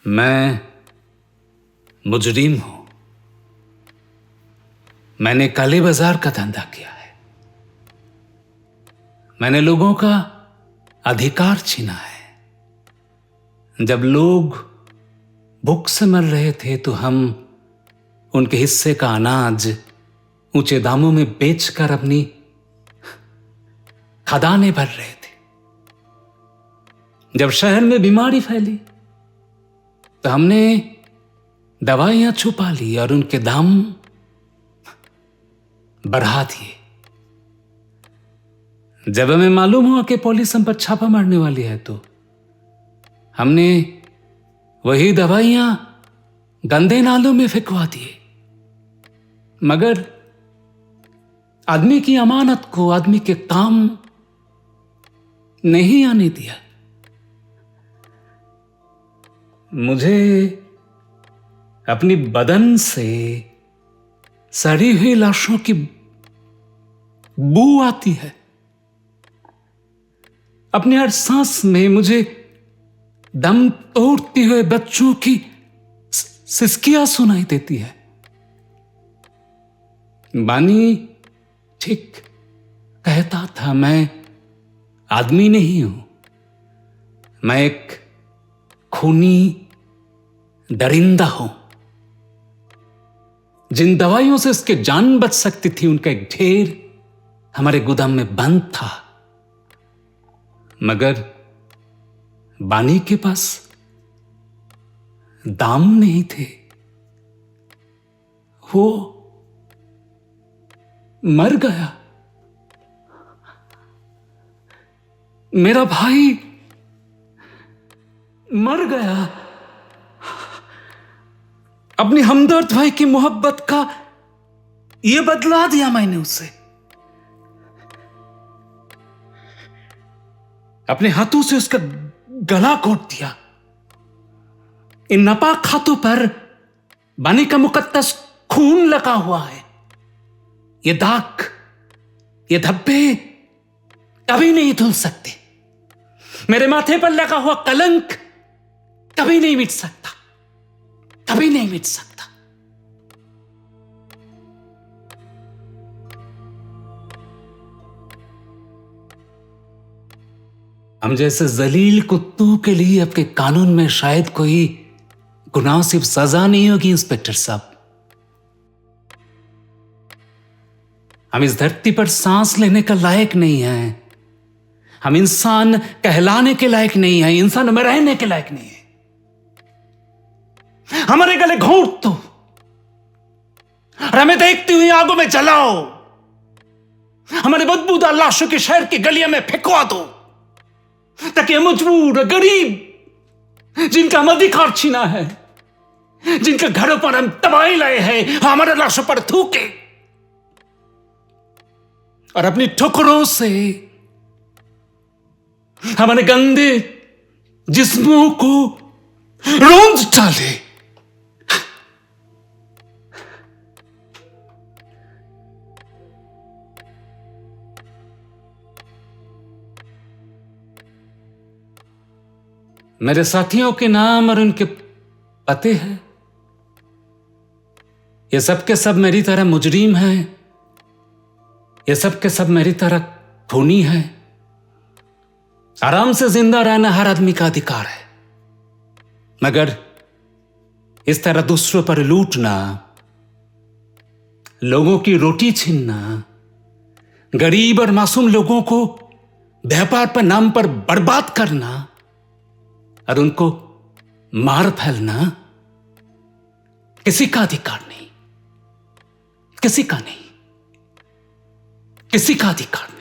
मैं मुजरिम हूं। मैंने काले बाजार का धंधा किया है। मैंने लोगों का अधिकार छीना है। जब लोग भूख से मर रहे थे तो हम उनके हिस्से का अनाज ऊंचे दामों में बेचकर अपनी खदानें भर रहे थे। जब शहर में बीमारी फैली तो हमने दवाइयां छुपा ली और उनके दाम बढ़ा दिए। जब हमें मालूम हुआ कि पुलिस हम पर छापा मारने वाली है तो हमने वही दवाइयां गंदे नालों में फेंकवा दिए। मगर आदमी की अमानत को आदमी के काम नहीं आने दिया। मुझे अपनी बदन से सड़ी हुई लाशों की बू आती है। अपनी हर सांस में मुझे दम तोड़ते हुए बच्चों की सिसकियां सुनाई देती है। बानी ठीक कहता था, मैं आदमी नहीं हूं, मैं एक खूनी दरिंदा हूं। जिन दवाइयों से उसके जान बच सकती थी उनका एक ढेर हमारे गोदाम में बंद था। मगर बानी के पास दाम नहीं थे। वो मर गया। मेरा भाई मर गया। अपनी हमदर्द भाई की मोहब्बत का यह बदला दिया मैंने उससे। अपने हाथों से उसका गला घोट दिया। इन नापाक हाथों पर बानी का मुकद्दस खून लगा हुआ है। ये दाग, ये धब्बे कभी नहीं धुल सकते। मेरे माथे पर लगा हुआ कलंक कभी नहीं मिट सकता, कभी नहीं मिट सकता। हम जैसे जलील कुत्तों के लिए आपके कानून में शायद कोई गुनाह सिर्फ सजा नहीं होगी इंस्पेक्टर साहब। हम इस धरती पर सांस लेने का लायक नहीं है। हम इंसान कहलाने के लायक नहीं है, इंसान में रहने के लायक नहीं है। हमारे गले घोंट दो और हमें देखती हुई आगों में जलाओ। हमारे बदबूदार लाशों की शहर की गलियों में फेंकवा दो, ताकि मजबूर गरीब जिनका हम अधिकार छीना है, जिनके घरों पर हम तबाही लाए हैं, हमारे लाशों पर थूके और अपनी ठोकरों से हमारे गंदे जिस्मों को रोंद डाले। मेरे साथियों के नाम और उनके पते हैं। ये सब के सब मेरी तरह मुजरिम हैं। ये सब के सब मेरी तरह खूनी हैं। आराम से जिंदा रहना हर आदमी का अधिकार है, मगर इस तरह दूसरों पर लूटना, लोगों की रोटी छीनना, गरीब और मासूम लोगों को व्यापार पर नाम पर बर्बाद करना और उनको मार फैलना किसी का अधिकार नहीं, किसी का नहीं, किसी का अधिकार नहीं।